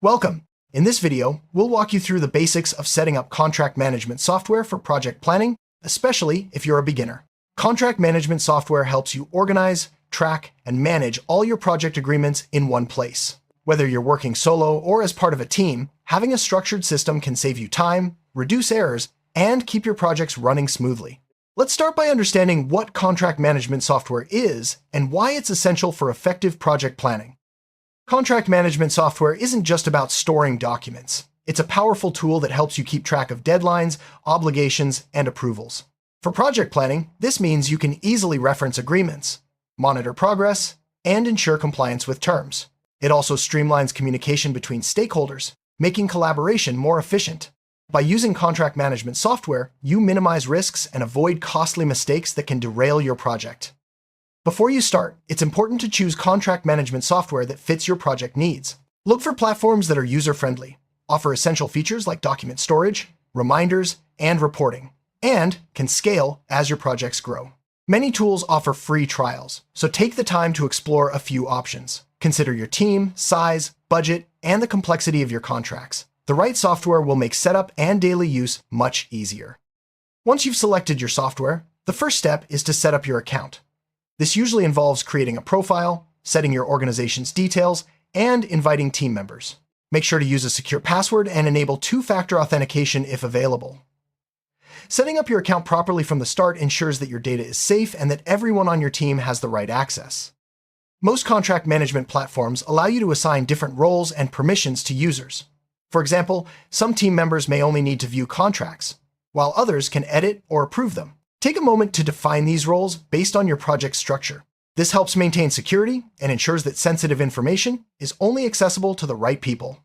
Welcome! In this video, we'll walk you through the basics of setting up contract management software for project planning, especially if you're a beginner. Contract management software helps you organize, track, and manage all your project agreements in one place. Whether you're working solo or as part of a team, having a structured system can save you time, reduce errors, and keep your projects running smoothly. Let's start by understanding what contract management software is and why it's essential for effective project planning. Contract management software isn't just about storing documents. It's a powerful tool that helps you keep track of deadlines, obligations, and approvals. For project planning, this means you can easily reference agreements, monitor progress, and ensure compliance with terms. It also streamlines communication between stakeholders, making collaboration more efficient. By using contract management software, you minimize risks and avoid costly mistakes that can derail your project. Before you start, it's important to choose contract management software that fits your project needs. Look for platforms that are user-friendly, offer essential features like document storage, reminders, and reporting, and can scale as your projects grow. Many tools offer free trials, so take the time to explore a few options. Consider your team, size, budget, and the complexity of your contracts. The right software will make setup and daily use much easier. Once you've selected your software, the first step is to set up your account. This usually involves creating a profile, setting your organization's details, and inviting team members. Make sure to use a secure password and enable two-factor authentication if available. Setting up your account properly from the start ensures that your data is safe and that everyone on your team has the right access. Most contract management platforms allow you to assign different roles and permissions to users. For example, some team members may only need to view contracts, while others can edit or approve them. Take a moment to define these roles based on your project structure. This helps maintain security and ensures that sensitive information is only accessible to the right people.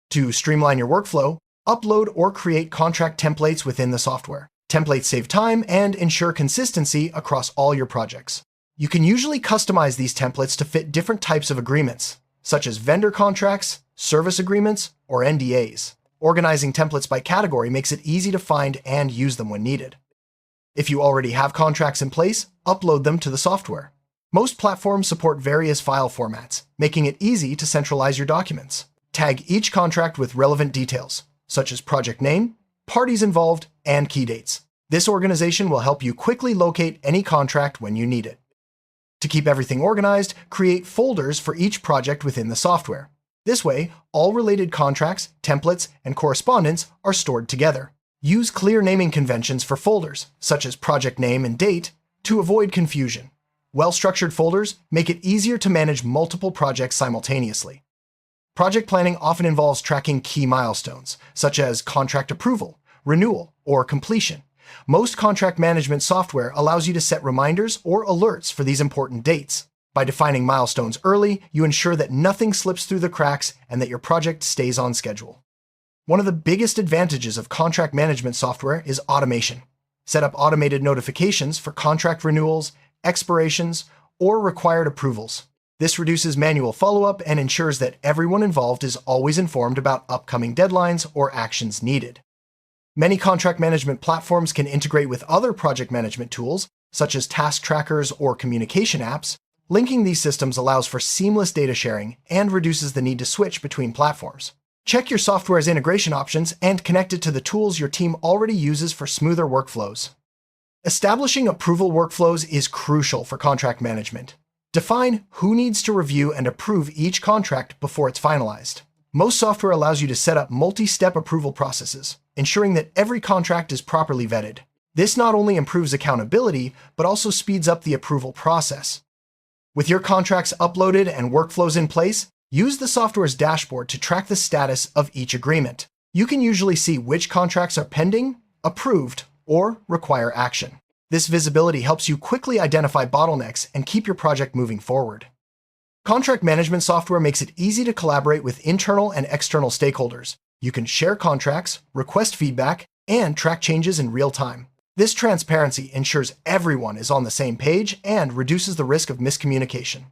To streamline your workflow, upload or create contract templates within the software. Templates save time and ensure consistency across all your projects. You can usually customize these templates to fit different types of agreements, such as vendor contracts, service agreements, or NDAs. Organizing templates by category makes it easy to find and use them when needed. If you already have contracts in place, upload them to the software. Most platforms support various file formats, making it easy to centralize your documents. Tag each contract with relevant details, such as project name, parties involved, and key dates. This organization will help you quickly locate any contract when you need it. To keep everything organized, create folders for each project within the software. This way, all related contracts, templates, and correspondence are stored together. Use clear naming conventions for folders, such as project name and date, to avoid confusion. Well-structured folders make it easier to manage multiple projects simultaneously. Project planning often involves tracking key milestones, such as contract approval, renewal, or completion. Most contract management software allows you to set reminders or alerts for these important dates. By defining milestones early, you ensure that nothing slips through the cracks and that your project stays on schedule. One of the biggest advantages of contract management software is automation. Set up automated notifications for contract renewals, expirations, or required approvals. This reduces manual follow-up and ensures that everyone involved is always informed about upcoming deadlines or actions needed. Many contract management platforms can integrate with other project management tools, such as task trackers or communication apps. Linking these systems allows for seamless data sharing and reduces the need to switch between platforms. Check your software's integration options and connect it to the tools your team already uses for smoother workflows. Establishing approval workflows is crucial for contract management. Define who needs to review and approve each contract before it's finalized. Most software allows you to set up multi-step approval processes, ensuring that every contract is properly vetted. This not only improves accountability, but also speeds up the approval process. With your contracts uploaded and workflows in place, use the software's dashboard to track the status of each agreement. You can usually see which contracts are pending, approved, or require action. This visibility helps you quickly identify bottlenecks and keep your project moving forward. Contract management software makes it easy to collaborate with internal and external stakeholders. You can share contracts, request feedback, and track changes in real time. This transparency ensures everyone is on the same page and reduces the risk of miscommunication.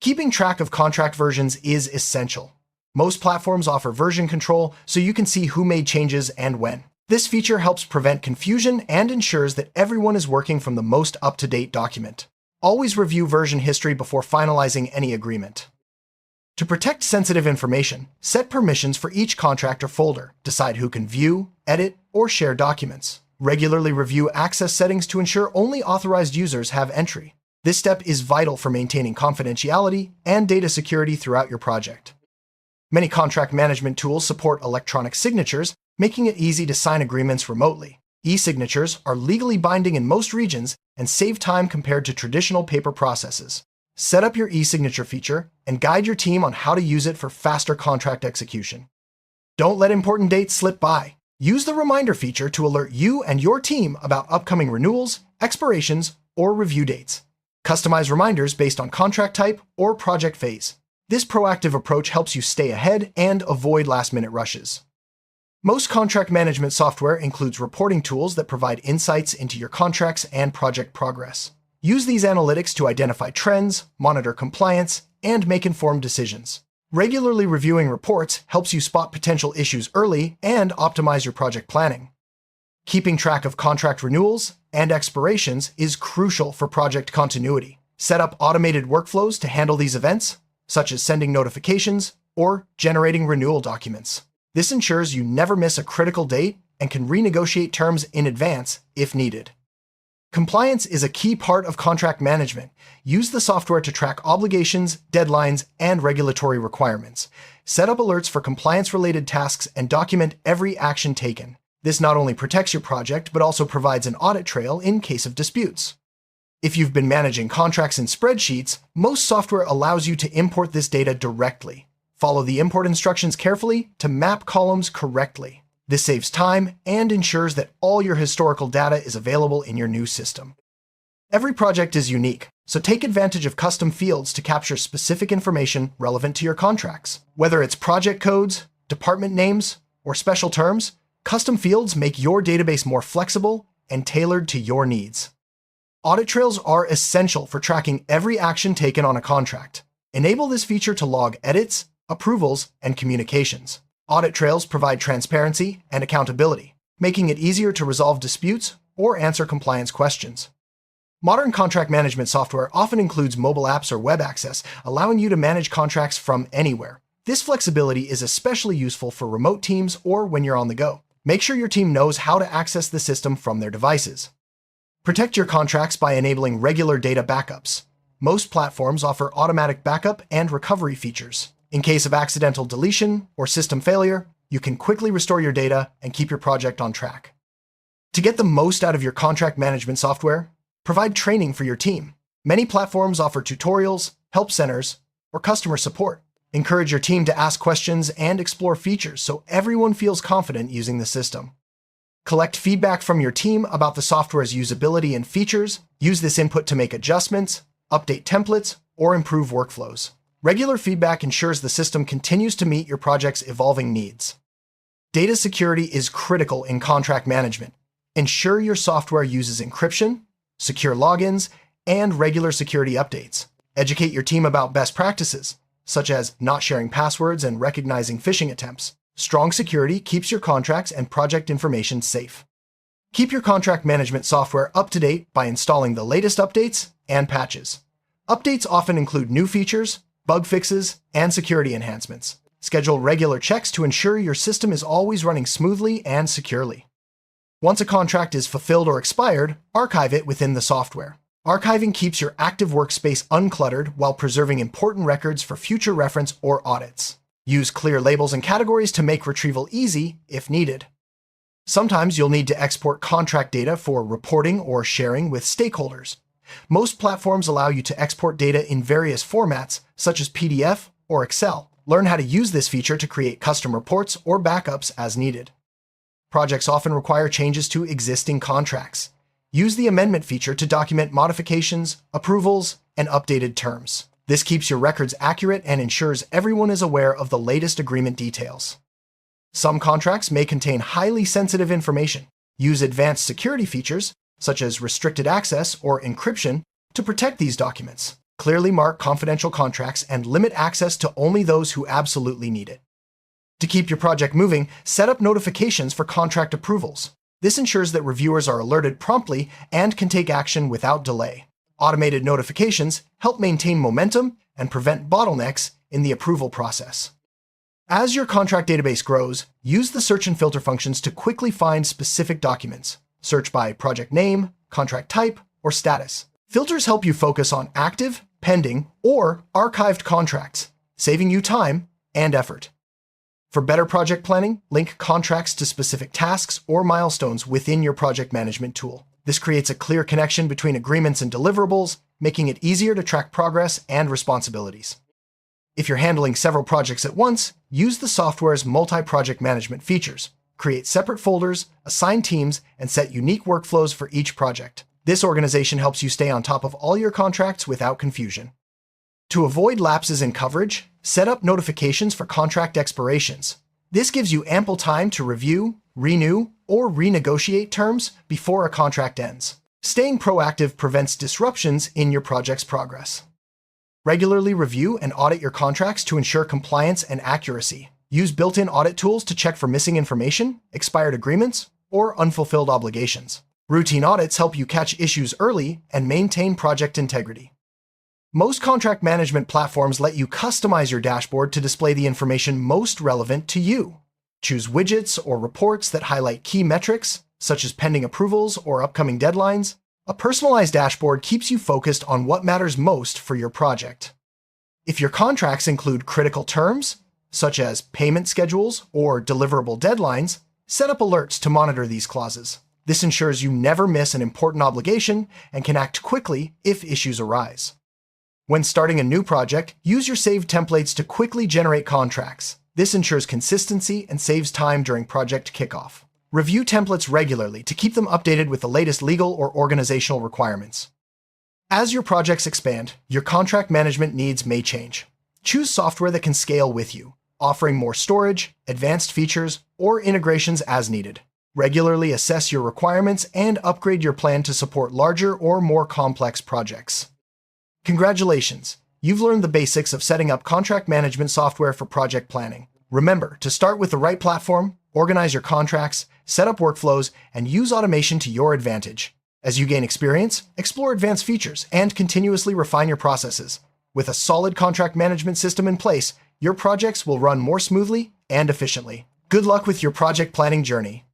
Keeping track of contract versions is essential. Most platforms offer version control, so you can see who made changes and when. This feature helps prevent confusion and ensures that everyone is working from the most up-to-date document. Always review version history before finalizing any agreement. To protect sensitive information, set permissions for each contract or folder. Decide who can view, edit, or share documents. Regularly review access settings to ensure only authorized users have entry. This step is vital for maintaining confidentiality and data security throughout your project. Many contract management tools support electronic signatures, making it easy to sign agreements remotely. E-signatures are legally binding in most regions and save time compared to traditional paper processes. Set up your e-signature feature and guide your team on how to use it for faster contract execution. Don't let important dates slip by. Use the reminder feature to alert you and your team about upcoming renewals, expirations, or review dates. Customize reminders based on contract type or project phase. This proactive approach helps you stay ahead and avoid last-minute rushes. Most contract management software includes reporting tools that provide insights into your contracts and project progress. Use these analytics to identify trends, monitor compliance, and make informed decisions. Regularly reviewing reports helps you spot potential issues early and optimize your project planning. Keeping track of contract renewals and expirations is crucial for project continuity. Set up automated workflows to handle these events, such as sending notifications or generating renewal documents. This ensures you never miss a critical date and can renegotiate terms in advance if needed. Compliance is a key part of contract management. Use the software to track obligations, deadlines, and regulatory requirements. Set up alerts for compliance-related tasks and document every action taken. This not only protects your project, but also provides an audit trail in case of disputes. If you've been managing contracts in spreadsheets, most software allows you to import this data directly. Follow the import instructions carefully to map columns correctly. This saves time and ensures that all your historical data is available in your new system. Every project is unique, so take advantage of custom fields to capture specific information relevant to your contracts. Whether it's project codes, department names, or special terms, custom fields make your database more flexible and tailored to your needs. Audit trails are essential for tracking every action taken on a contract. Enable this feature to log edits, approvals, and communications. Audit trails provide transparency and accountability, making it easier to resolve disputes or answer compliance questions. Modern contract management software often includes mobile apps or web access, allowing you to manage contracts from anywhere. This flexibility is especially useful for remote teams or when you're on the go. Make sure your team knows how to access the system from their devices. Protect your contracts by enabling regular data backups. Most platforms offer automatic backup and recovery features. In case of accidental deletion or system failure, you can quickly restore your data and keep your project on track. To get the most out of your contract management software, provide training for your team. Many platforms offer tutorials, help centers, or customer support. Encourage your team to ask questions and explore features so everyone feels confident using the system. Collect feedback from your team about the software's usability and features. Use this input to make adjustments, update templates, or improve workflows. Regular feedback ensures the system continues to meet your project's evolving needs. Data security is critical in contract management. Ensure your software uses encryption, secure logins, and regular security updates. Educate your team about best practices, such as not sharing passwords and recognizing phishing attempts. Strong security keeps your contracts and project information safe. Keep your contract management software up to date by installing the latest updates and patches. Updates often include new features, bug fixes, and security enhancements. Schedule regular checks to ensure your system is always running smoothly and securely. Once a contract is fulfilled or expired, archive it within the software. Archiving keeps your active workspace uncluttered while preserving important records for future reference or audits. Use clear labels and categories to make retrieval easy if needed. Sometimes you'll need to export contract data for reporting or sharing with stakeholders. Most platforms allow you to export data in various formats, such as PDF or Excel. Learn how to use this feature to create custom reports or backups as needed. Projects often require changes to existing contracts. Use the amendment feature to document modifications, approvals, and updated terms. This keeps your records accurate and ensures everyone is aware of the latest agreement details. Some contracts may contain highly sensitive information. Use advanced security features, such as restricted access or encryption, to protect these documents. Clearly mark confidential contracts and limit access to only those who absolutely need it. To keep your project moving, set up notifications for contract approvals. This ensures that reviewers are alerted promptly and can take action without delay. Automated notifications help maintain momentum and prevent bottlenecks in the approval process. As your contract database grows, use the search and filter functions to quickly find specific documents. Search by project name, contract type, or status. Filters help you focus on active, pending, or archived contracts, saving you time and effort. For better project planning, link contracts to specific tasks or milestones within your project management tool. This creates a clear connection between agreements and deliverables, making it easier to track progress and responsibilities. If you're handling several projects at once, use the software's multi-project management features. Create separate folders, assign teams, and set unique workflows for each project. This organization helps you stay on top of all your contracts without confusion. To avoid lapses in coverage, set up notifications for contract expirations. This gives you ample time to review, renew, or renegotiate terms before a contract ends. Staying proactive prevents disruptions in your project's progress. Regularly review and audit your contracts to ensure compliance and accuracy. Use built-in audit tools to check for missing information, expired agreements, or unfulfilled obligations. Routine audits help you catch issues early and maintain project integrity. Most contract management platforms let you customize your dashboard to display the information most relevant to you. Choose widgets or reports that highlight key metrics, such as pending approvals or upcoming deadlines. A personalized dashboard keeps you focused on what matters most for your project. If your contracts include critical terms, such as payment schedules or deliverable deadlines, set up alerts to monitor these clauses. This ensures you never miss an important obligation and can act quickly if issues arise. When starting a new project, use your saved templates to quickly generate contracts. This ensures consistency and saves time during project kickoff. Review templates regularly to keep them updated with the latest legal or organizational requirements. As your projects expand, your contract management needs may change. Choose software that can scale with you, offering more storage, advanced features, or integrations as needed. Regularly assess your requirements and upgrade your plan to support larger or more complex projects. Congratulations! You've learned the basics of setting up contract management software for project planning. Remember to start with the right platform, organize your contracts, set up workflows, and use automation to your advantage. As you gain experience, explore advanced features and continuously refine your processes. With a solid contract management system in place, your projects will run more smoothly and efficiently. Good luck with your project planning journey.